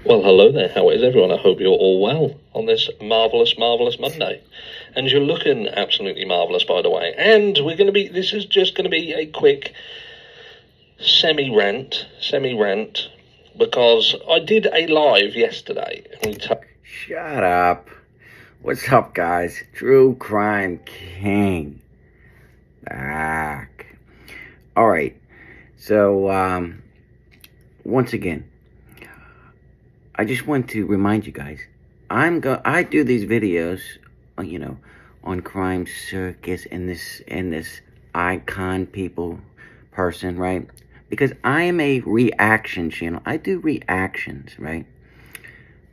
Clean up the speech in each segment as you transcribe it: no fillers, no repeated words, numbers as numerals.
Well, hello there. How is everyone? I hope you're all well on this marvellous, marvellous Monday. And you're looking absolutely marvellous, by the way. And this is just going to be a quick semi-rant, because I did a live yesterday. Shut up. What's up, guys? True Crime King. Back. Alright. So, once again, I just want to remind you guys, I do these videos, on Crime Circus and this icon person, right? Because I am a reaction channel. I do reactions, right?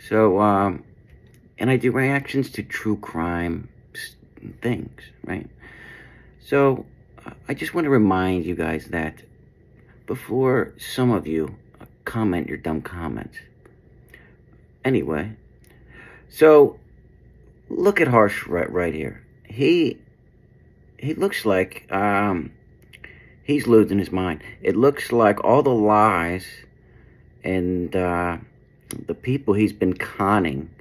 So, and I do reactions to true crime things, right? So, I just want to remind you guys that before some of you comment your dumb comments. Anyway, so look at Harsh right here. He looks like he's losing his mind. It looks like all the lies and the people he's been conning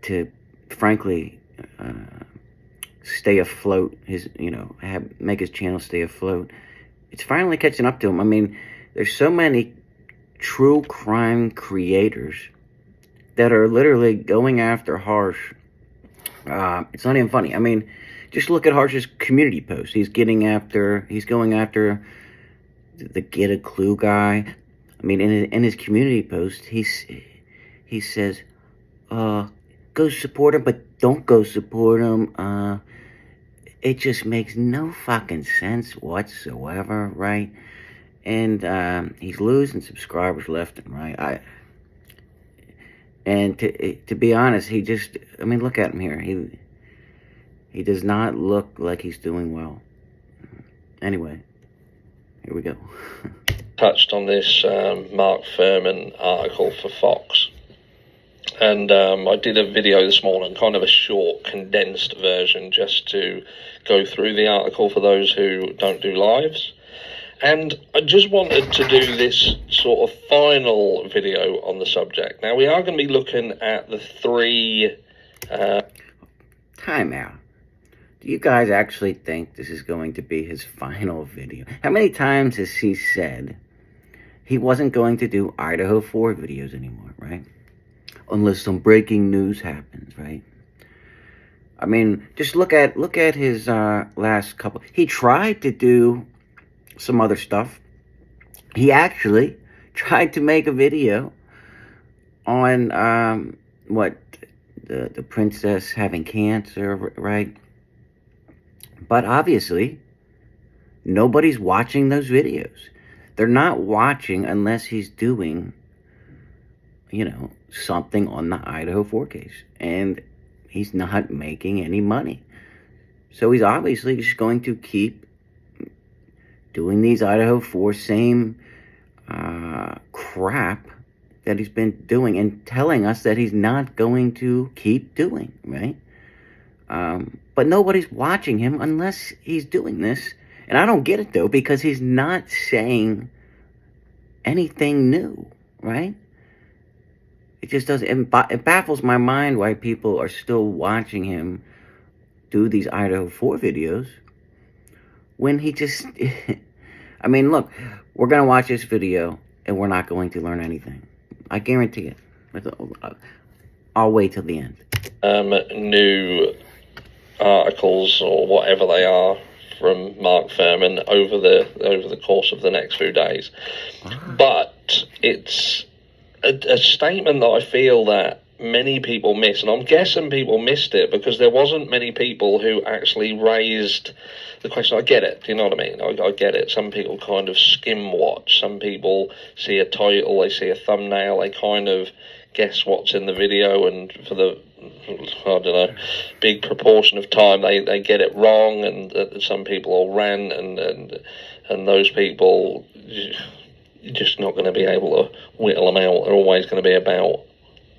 to, frankly, stay afloat. Make his channel stay afloat. It's finally catching up to him. I mean, there's so many true crime creators that are literally going after Harsh. It's not even funny. I mean, just look at Harsh's community post. He's going after the Get a Clue guy. I mean, in his community post, he says, go support him, but don't go support him. It just makes no fucking sense whatsoever, right? And he's losing subscribers left and right. And to be honest, look at him here. He does not look like he's doing well. Anyway, here we go. Touched on this Mark Ferman article for Fox. And I did a video this morning, kind of a short, condensed version, just to go through the article for those who don't do lives. And I just wanted to do this sort of final video on the subject. Now, we are going to be looking at the three... Time out. Do you guys actually think this is going to be his final video? How many times has he said he wasn't going to do Idaho 4 videos anymore, right? Unless some breaking news happens, right? I mean, just look at his last couple. He tried to do some other stuff. He actually tried to make a video on the princess having cancer, right? But obviously nobody's watching those videos. They're not watching unless he's doing something on the Idaho 4 case, and he's not making any money. So he's obviously just going to keep doing these Idaho 4 same crap that he's been doing and telling us that he's not going to keep doing, right? But nobody's watching him unless he's doing this. And I don't get it, though, because he's not saying anything new, right? It just doesn't, it baffles my mind why people are still watching him do these Idaho 4 videos when he just, I mean, look, we're going to watch this video and we're not going to learn anything. I guarantee it. I'll wait till the end. New articles or whatever they are from Mark Ferman over the course of the next few days. But it's a statement that I feel that many people miss, and I'm guessing people missed it because there wasn't many people who actually raised the question. I get it, do you know what I mean? I get it. Some people kind of skim watch. Some people see a title, they see a thumbnail, they kind of guess what's in the video, and for the, I don't know, big proportion of time they get it wrong, and some people will rant, and those people, you're just not going to be able to whittle them out. They're always going to be about,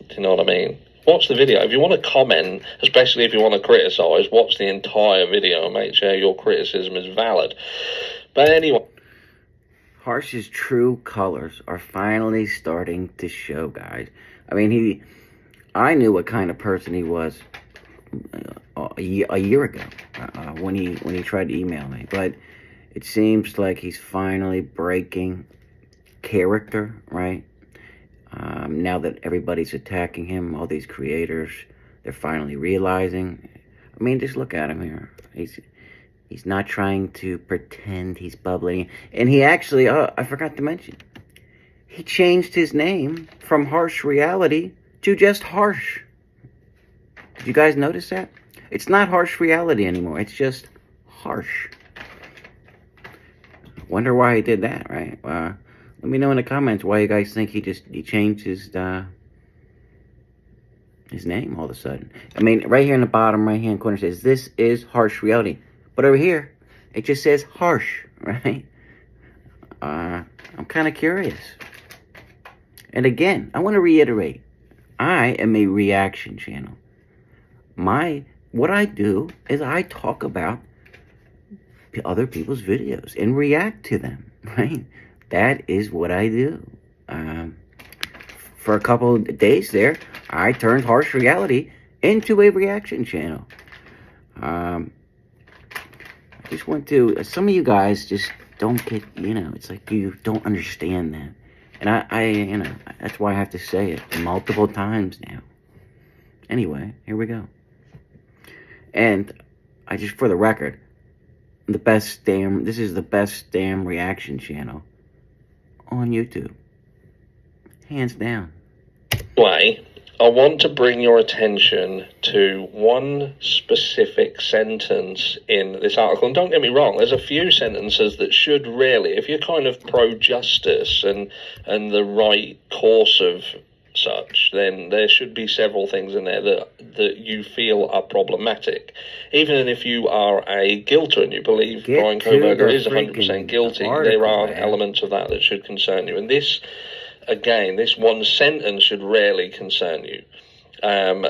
do you know what I mean? Watch the video. If you want to comment, especially if you want to criticise, watch the entire video and make sure your criticism is valid. But anyway. Harsh's true colors are finally starting to show, guys. I mean, I knew what kind of person he was a year ago when he tried to email me, but it seems like he's finally breaking character, right? Now that everybody's attacking him, all these creators, they're finally realizing. I mean, just look at him here. He's not trying to pretend he's bubbly. And he actually, I forgot to mention, he changed his name from Harsh Reality to just Harsh. Did you guys notice that? It's not Harsh Reality anymore. It's just Harsh. Wonder why he did that, right? Let me know in the comments why you guys think he changed his name all of a sudden. I mean, right here in the bottom right-hand corner says, this is Harsh Reality. But over here, it just says Harsh, right? I'm kind of curious. And again, I want to reiterate, I am a reaction channel. What I do is I talk about other people's videos and react to them, right? That is what I do. For a couple of days there, I turned Harsh Reality into a reaction channel. I just want to, some of you guys just don't get, it's like you don't understand that. And I that's why I have to say it multiple times now. Anyway, here we go. And for the record, this is the best damn reaction channel on YouTube. Hands down. Anyway, I want to bring your attention to one specific sentence in this article. And don't get me wrong, there's a few sentences that should really, if you're kind of pro-justice and the right course of such, then there should be several things in there that you feel are problematic. Even if you are a guilter and you believe Bryan Kohberger is 100% guilty, there are elements of that should concern you. And this, again, this one sentence should really concern you.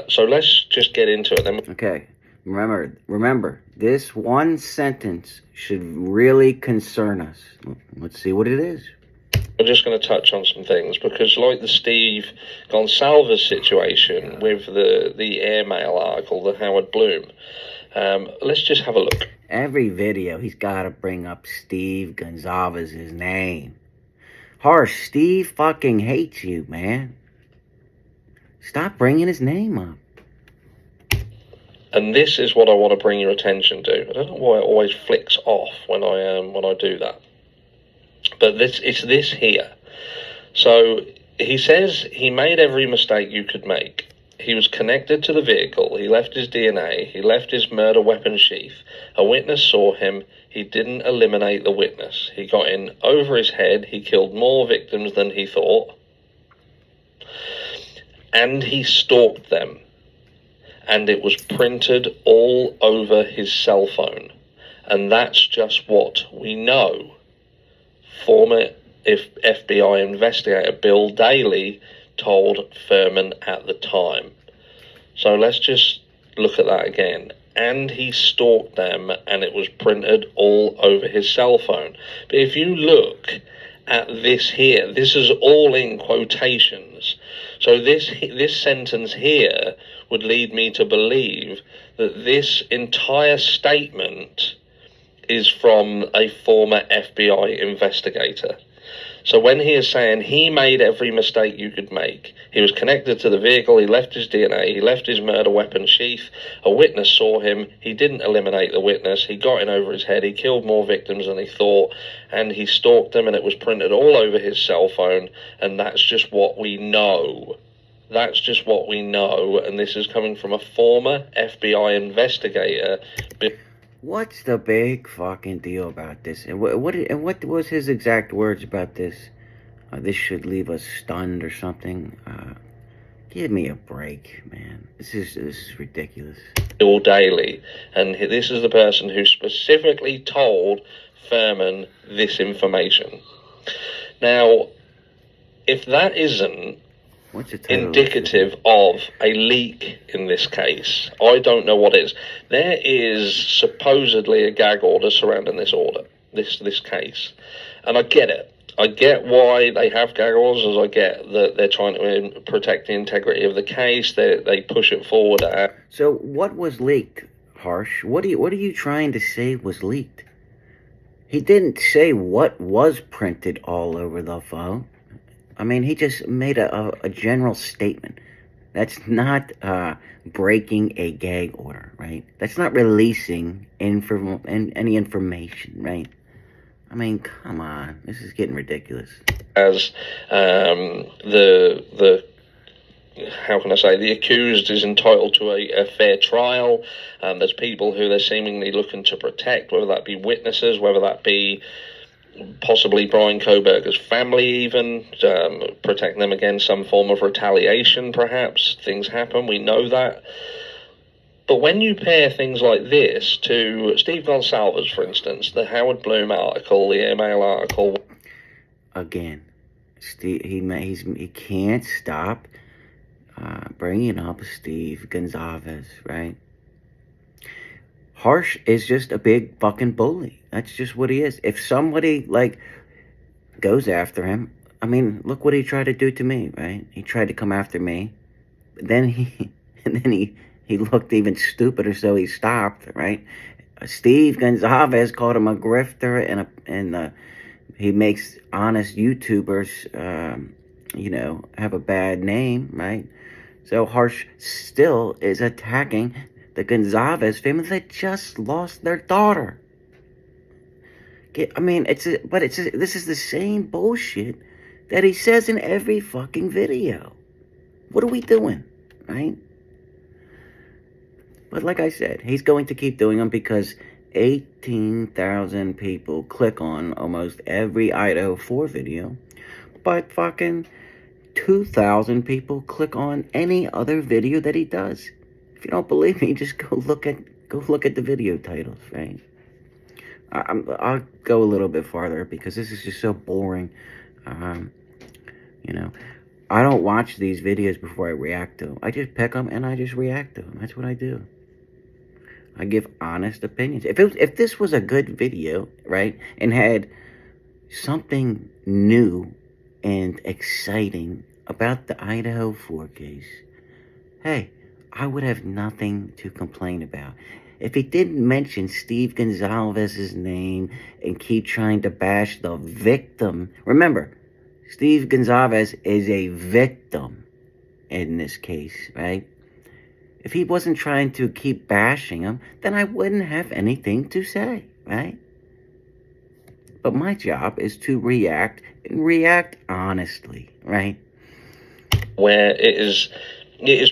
So let's just get into it then. Okay. Remember, this one sentence should really concern us. Let's see what it is. I'm just going to touch on some things because, like the Steve Goncalves situation with the airmail article, the Howard Bloom, let's just have a look. Every video, he's got to bring up Steve Goncalves' name. Harsh, Steve fucking hates you, man. Stop bringing his name up. And this is what I want to bring your attention to. I don't know why it always flicks off when I do that. But it's this here. So he says he made every mistake you could make. He was connected to the vehicle. He left his DNA. He left his murder weapon sheath. A witness saw him. He didn't eliminate the witness. He got in over his head. He killed more victims than he thought. And he stalked them. And it was printed all over his cell phone. And that's just what we know. Former FBI investigator Bill Daley told Ferman at the time. So let's just look at that again. And he stalked them, and it was printed all over his cell phone. But if you look at this here, this is all in quotations. So this sentence here would lead me to believe that this entire statement is from a former FBI investigator. So when he is saying he made every mistake you could make, he was connected to the vehicle, he left his DNA, he left his murder weapon sheath, a witness saw him, he didn't eliminate the witness, he got in over his head, he killed more victims than he thought, and he stalked them, and it was printed all over his cell phone, and that's just what we know. That's just what we know, and this is coming from a former FBI investigator. What's the big fucking deal about this? And what was his exact words about this? This should leave us stunned or something. Give me a break, man. This is ridiculous. Bill Daley, and this is the person who specifically told Ferman this information. Now, if that isn't indicative of a leak in this case, I don't know what is. There is supposedly a gag order surrounding this order, this case, And I get it. I get why they have gag orders, as I get that they're trying to protect the integrity of the case. They push it forward. So what was leaked, Harsh? What are you trying to say was leaked? He didn't say what was printed all over the phone. I mean, he just made a general statement. That's not breaking a gag order, right? That's not releasing any information, right? I mean, come on. This is getting ridiculous. As the how can I say, the accused is entitled to a fair trial. There's people who they're seemingly looking to protect, whether that be witnesses, whether that be possibly Bryan Kohberger's family, even protecting them against some form of retaliation. Perhaps things happen, we know that. But when you pair things like this to Steve Goncalves, for instance, the Howard Bloom article, the email article, again, Steve, he can't stop bringing up Steve Goncalves, right? Harsh is just a big fucking bully. That's just what he is. If somebody like goes after him, I mean, look what he tried to do to me, right? He tried to come after me, then he looked even stupider, so he stopped, right? Steve Goncalves called him a grifter, and he makes honest YouTubers, have a bad name, right? So Harsh still is attacking the Goncalves family that just lost their daughter. I mean, this is the same bullshit that he says in every fucking video. What are we doing, right? But like I said, he's going to keep doing them because 18,000 people click on almost every Idaho 4 video, but fucking 2,000 people click on any other video that he does. If you don't believe me, just go look at the video titles, right? I'll go a little bit farther because this is just so boring. I don't watch these videos before I react to them. I just pick them and I just react to them. That's what I do. I give honest opinions. If this was a good video, right, and had something new and exciting about the Idaho 4 case, hey, I would have nothing to complain about. If he didn't mention Steve Goncalves' name and keep trying to bash the victim, remember, Steve Goncalves is a victim in this case, right? If he wasn't trying to keep bashing him, then I wouldn't have anything to say, right? But my job is to react, and react honestly, right? Where it is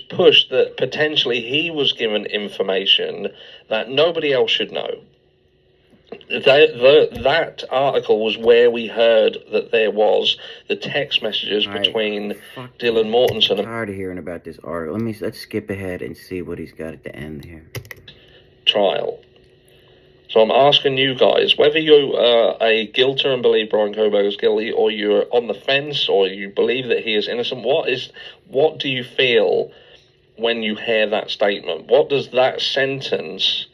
pushed that potentially he was given information that nobody else should know. That article was where we heard that there was the text messages between Dylan Mortensen. I'm tired of hearing about this article. Let's skip ahead and see what he's got at the end here. Trial. So I'm asking you guys whether you are a guilter and believe Bryan Kohberger is guilty, or you're on the fence, or you believe that he is innocent. What do you feel when you hear that statement? What does that sentence?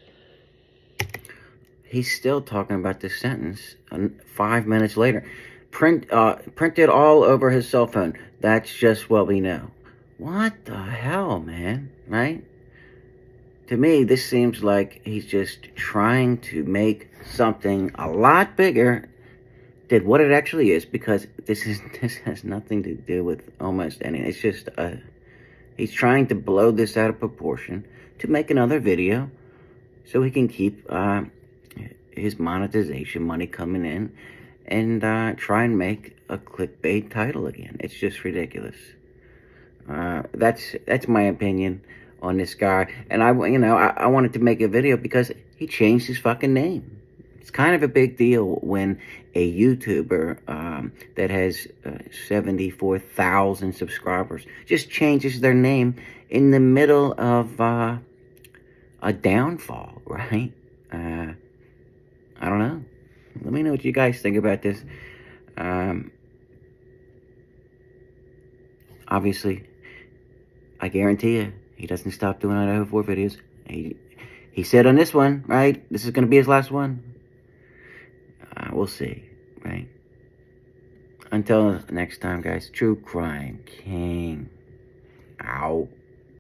He's still talking about this sentence 5 minutes later. Printed all over his cell phone. That's just what we know. What the hell, man? Right? To me, this seems like he's just trying to make something a lot bigger than what it actually is, because this has nothing to do with almost anything. It's just he's trying to blow this out of proportion to make another video so he can keep his monetization money coming in and try and make a clickbait title again. It's just ridiculous. That's my opinion on this guy. And I wanted to make a video because he changed his fucking name. It's kind of a big deal when a YouTuber that has 74,000 subscribers just changes their name in the middle of a downfall, right? I don't know. Let me know what you guys think about this. Obviously, I guarantee you, he doesn't stop doing Idaho 4 videos. He said on this one, right, this is going to be his last one. We'll see, right? Until next time, guys. True Crime King. Out.